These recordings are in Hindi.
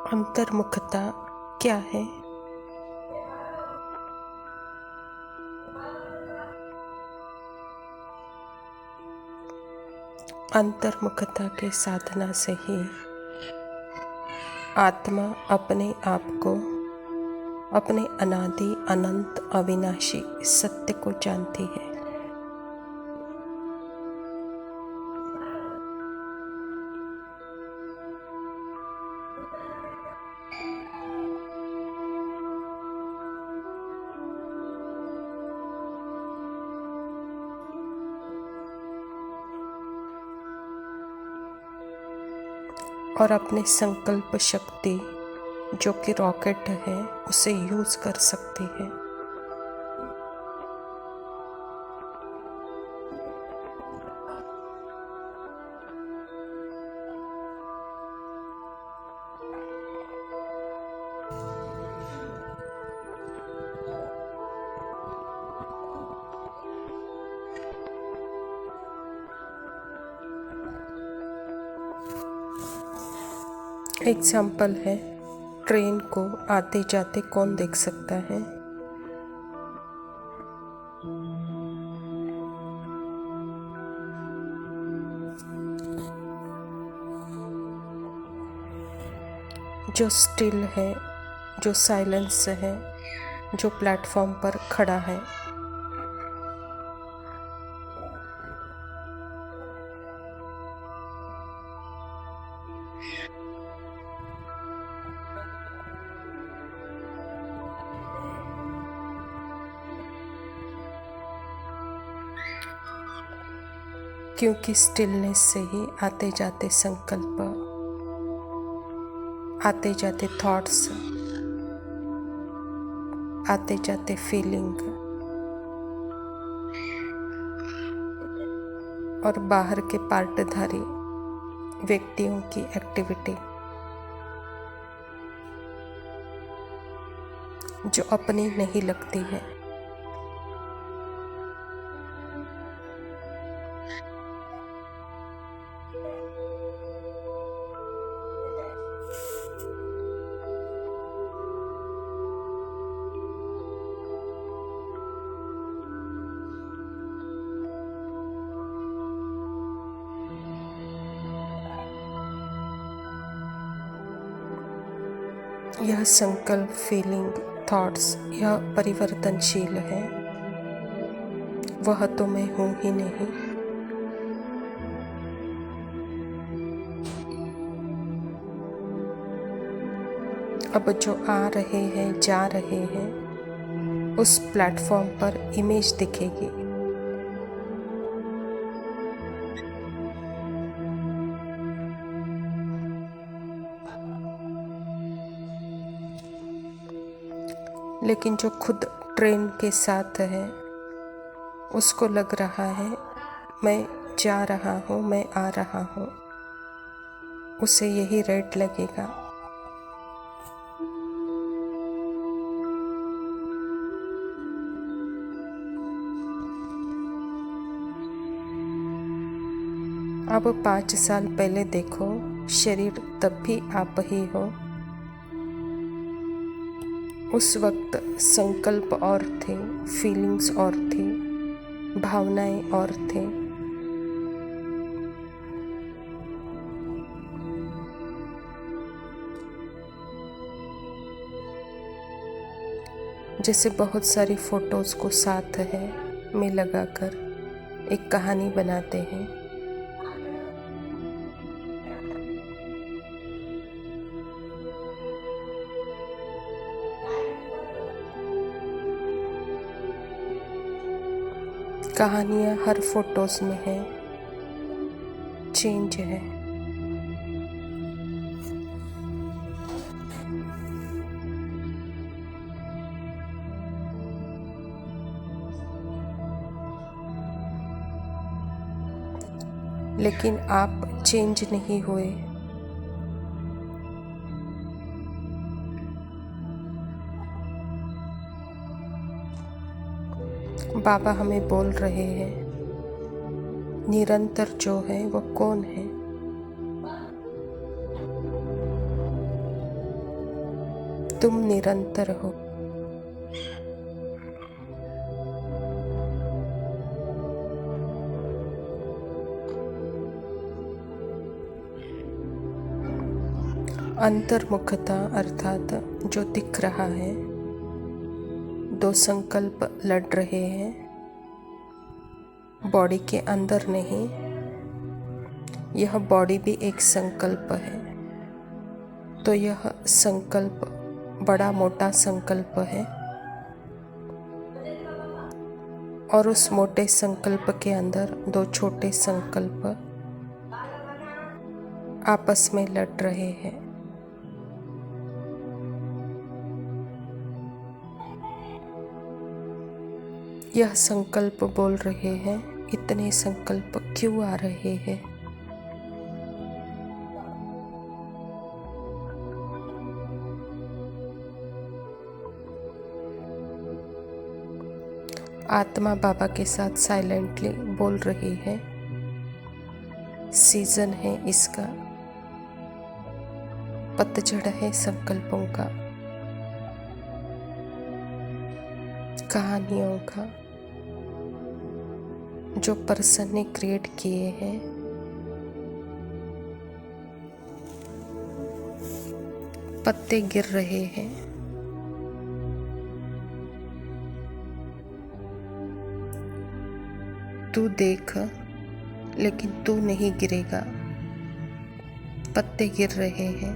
अंतर्मुखता क्या है? अंतर्मुखता के साधना से ही आत्मा अपने आप को, अपने अनादि अनंत अविनाशी सत्य को जानती है। और अपने संकल्प शक्ति जो कि रॉकेट है उसे यूज कर सकती है। एग्जाम्पल है, ट्रेन को आते जाते कौन देख सकता है? जो स्टिल है, जो साइलेंस है, जो प्लेटफॉर्म पर खड़ा है। क्योंकि स्टिलनेस से ही आते जाते संकल्प, आते जाते थॉट्स, आते जाते फीलिंग और बाहर के पार्टधारी व्यक्तियों की एक्टिविटी जो अपनी नहीं लगती है। यह संकल्प, फीलिंग, थॉट्स यह परिवर्तनशील है। वह तो मैं हूँ ही नहीं। अब जो आ रहे हैं, जा रहे हैं, उस प्लेटफॉर्म पर इमेज दिखेगी। लेकिन जो खुद ट्रेन के साथ है उसको लग रहा है मैं जा रहा हूँ, मैं आ रहा हूँ, उसे यही रेट लगेगा। अब 5 साल पहले देखो, शरीर तब भी आप ही हो। उस वक्त संकल्प और थे, फीलिंग्स और थी, भावनाएं और थे। जैसे बहुत सारी फोटोज को साथ है में लगाकर एक कहानी बनाते हैं। कहानियाँ हर फोटोज में है, चेंज है। लेकिन आप चेंज नहीं हुए। बाबा हमें बोल रहे हैं, निरंतर जो है वो कौन है? तुम निरंतर हो। अंतर्मुखता अर्थात जो दिख रहा है, दो संकल्प लड़ रहे हैं, बॉडी के अंदर नहीं। यह बॉडी भी एक संकल्प है, तो यह संकल्प बड़ा मोटा संकल्प है, और उस मोटे संकल्प के अंदर दो छोटे संकल्प आपस में लड़ रहे हैं। यह संकल्प बोल रहे हैं, इतने संकल्प क्यों आ रहे हैं? आत्मा बाबा के साथ साइलेंटली बोल रही है, सीजन है इसका, पतझड़ है संकल्पों का, कहानियों का, जो पर्सन ने क्रिएट किए हैं। पत्ते गिर रहे हैं, तू देख, लेकिन तू नहीं गिरेगा। पत्ते गिर रहे हैं,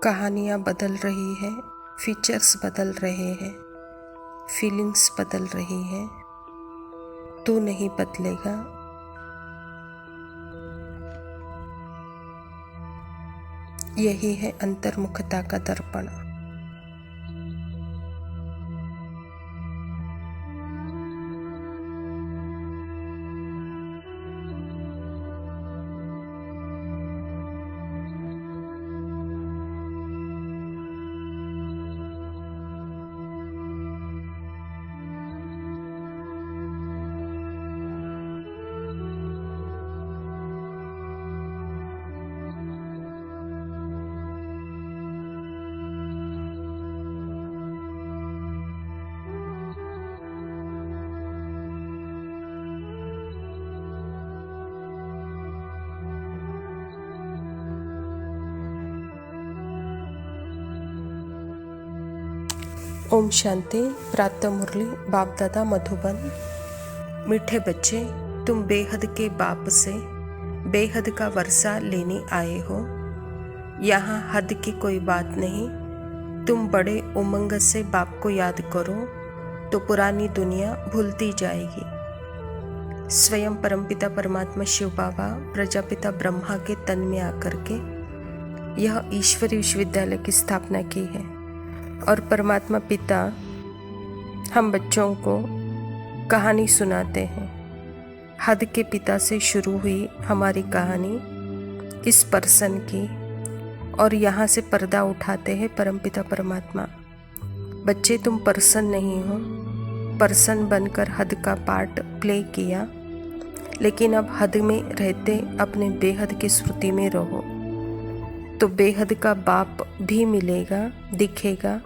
कहानियाँ बदल रही है, फीचर्स बदल रहे हैं, फीलिंग्स बदल रही है। तू नहीं बदलेगा। यही है अंतर्मुखता का दर्पण। ओम शांति। प्रातः मुरली बाप दादा मधुबन। मीठे बच्चे, तुम बेहद के बाप से बेहद का वर्षा लेने आए हो। यहाँ हद की कोई बात नहीं। तुम बड़े उमंग से बाप को याद करो तो पुरानी दुनिया भूलती जाएगी। स्वयं परमपिता परमात्मा शिव बाबा प्रजापिता ब्रह्मा के तन में आकर के यह ईश्वरीय विश्वविद्यालय की स्थापना की है, और परमात्मा पिता हम बच्चों को कहानी सुनाते हैं। हद के पिता से शुरू हुई हमारी कहानी इस पर्सन की, और यहाँ से पर्दा उठाते हैं परमपिता परमात्मा। बच्चे, तुम पर्सन नहीं हो। पर्सन बनकर हद का पार्ट प्ले किया, लेकिन अब हद में रहते अपने बेहद की स्मृति में रहो, तो बेहद का बाप भी मिलेगा, दिखेगा,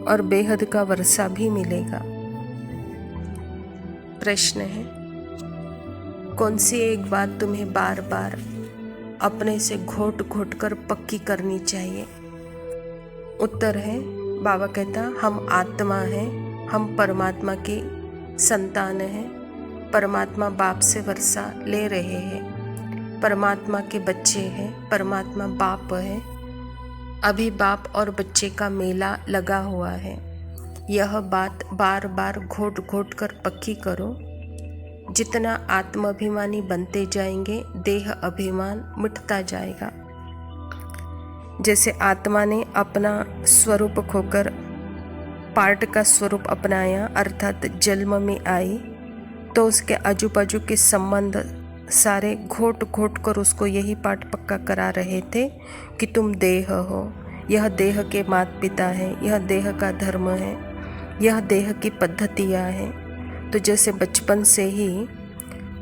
और बेहद का वर्षा भी मिलेगा। प्रश्न है, कौन सी एक बात तुम्हें बार बार अपने से घोट घोट कर पक्की करनी चाहिए? उत्तर है, बाबा कहता, हम आत्मा हैं, हम परमात्मा की संतान हैं। परमात्मा बाप से वर्षा ले रहे हैं। परमात्मा के बच्चे हैं, परमात्मा बाप है। अभी बाप और बच्चे का मेला लगा हुआ है। यह बात बार बार घोट घोट कर पक्की करो। जितना आत्माभिमानी बनते जाएंगे, देह अभिमान मिटता जाएगा। जैसे आत्मा ने अपना स्वरूप खोकर पार्ट का स्वरूप अपनाया, अर्थात जन्म में आई, तो उसके आजू बाजू के संबंध सारे घोट घोट कर उसको यही पाठ पक्का करा रहे थे कि तुम देह हो, यह देह के माता पिता है, यह देह का धर्म है, यह देह की पद्धतियाँ हैं। तो जैसे बचपन से ही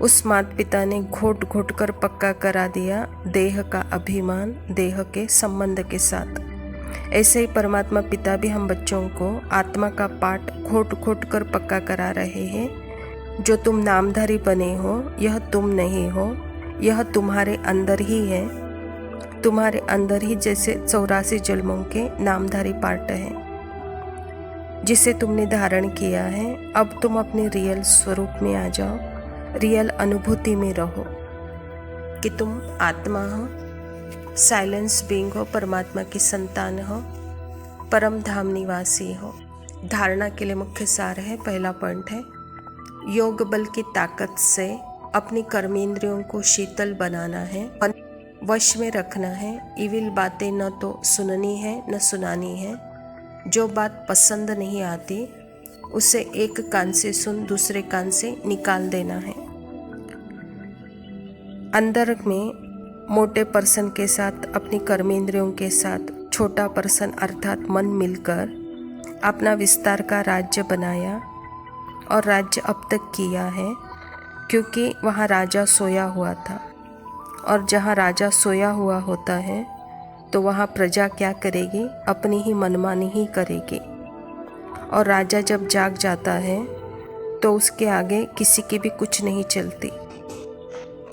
उस माता पिता ने घोट घोट कर पक्का करा दिया देह का अभिमान देह के संबंध के साथ, ऐसे ही परमात्मा पिता भी हम बच्चों को आत्मा का पाठ घोट घोट कर पक्का करा रहे हैं। जो तुम नामधारी बने हो यह तुम नहीं हो, यह तुम्हारे अंदर ही है। तुम्हारे अंदर ही जैसे 84 जन्मों के नामधारी पाठ है जिसे तुमने धारण किया है। अब तुम अपने रियल स्वरूप में आ जाओ, रियल अनुभूति में रहो कि तुम आत्मा हो, साइलेंस बीइंग हो, परमात्मा की संतान हो, परम धाम निवासी हो। धारणा के लिए मुख्य सार है, पहला पॉइंट है योग बल की ताकत से अपनी कर्मेंद्रियों को शीतल बनाना है, वश में रखना है। इविल बातें न तो सुननी है न सुनानी है। जो बात पसंद नहीं आती उसे एक कान से सुन दूसरे कान से निकाल देना है। अंदर में मोटे पर्सन के साथ अपनी कर्मेंद्रियों के साथ छोटा पर्सन अर्थात मन मिलकर अपना विस्तार का राज्य बनाया और राज्य अब तक किया है, क्योंकि वहाँ राजा सोया हुआ था। और जहाँ राजा सोया हुआ होता है तो वहाँ प्रजा क्या करेगी, अपनी ही मनमानी ही करेगी। और राजा जब जाग जाता है तो उसके आगे किसी की भी कुछ नहीं चलती।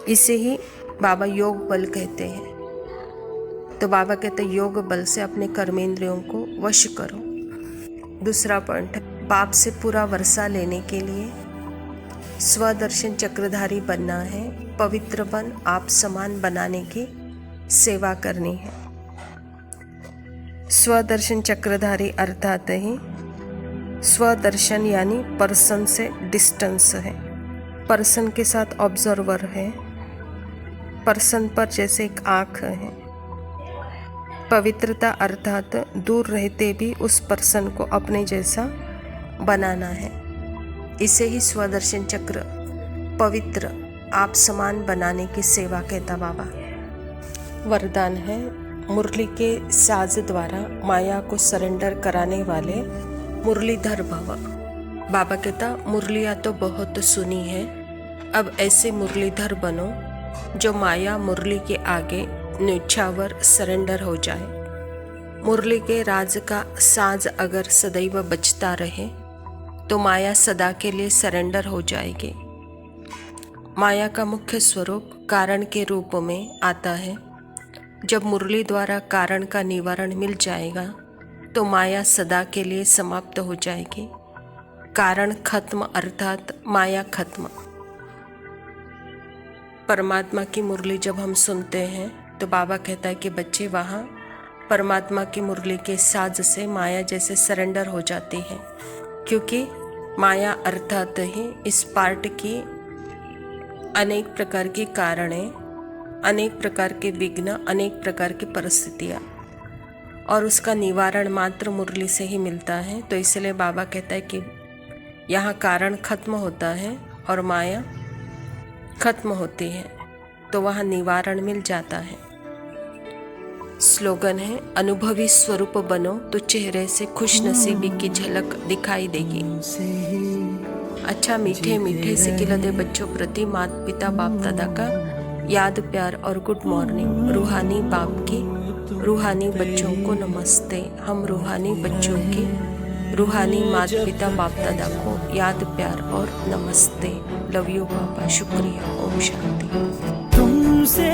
इसे ही बाबा योग बल कहते हैं। तो बाबा कहते हैं योग बल से अपने कर्मेंद्रियों को वश करो। दूसरा पॉइंट है पाप से पूरा वर्षा लेने के लिए स्वदर्शन चक्रधारी बनना है। पवित्र बन आप समान बनाने की सेवा करनी है। स्वदर्शन चक्रधारी अर्थात ही स्वदर्शन यानी पर्सन से डिस्टेंस है, पर्सन के साथ ऑब्जर्वर है, पर्सन पर जैसे एक आँख है। पवित्रता अर्थात दूर रहते भी उस पर्सन को अपने जैसा बनाना है। इसे ही स्वदर्शन चक्र पवित्र आप समान बनाने की सेवा कहता बाबा। वरदान है मुरली के साज द्वारा माया को सरेंडर कराने वाले मुरलीधर भव। बाबा कहता मुरलियाँ तो बहुत सुनी है, अब ऐसे मुरलीधर बनो जो माया मुरली के आगे न्यौछावर सरेंडर हो जाए। मुरली के राज का साज अगर सदैव बजता रहे तो माया सदा के लिए सरेंडर हो जाएगी। माया का मुख्य स्वरूप कारण के रूप में आता है। जब मुरली द्वारा कारण का निवारण मिल जाएगा तो माया सदा के लिए समाप्त हो जाएगी। कारण खत्म अर्थात माया खत्म। परमात्मा की मुरली जब हम सुनते हैं तो बाबा कहता है कि बच्चे वहाँ परमात्मा की मुरली के साज से माया जैसे सरेंडर हो जाती है, क्योंकि माया अर्थात ही इस पार्ट की अनेक प्रकार की कारणें, अनेक प्रकार के विघ्न, अनेक प्रकार की परिस्थितियाँ, और उसका निवारण मात्र मुरली से ही मिलता है। तो इसलिए बाबा कहता है कि यहाँ कारण खत्म होता है और माया खत्म होती है, तो वहाँ निवारण मिल जाता है। स्लोगन है अनुभवी स्वरूप बनो तो चेहरे से खुश नसीबी की झलक दिखाई देगी। अच्छा मीठे मीठे से खिलते बच्चों प्रति माता पिता बाप दादा का याद प्यार और गुड मॉर्निंग। रूहानी बाप की रूहानी बच्चों को नमस्ते। हम रूहानी बच्चों की रूहानी माता पिता बाप दादा को याद प्यार और नमस्ते। लव यू पापा, शुक्रिया, ओम शांति। तुमसे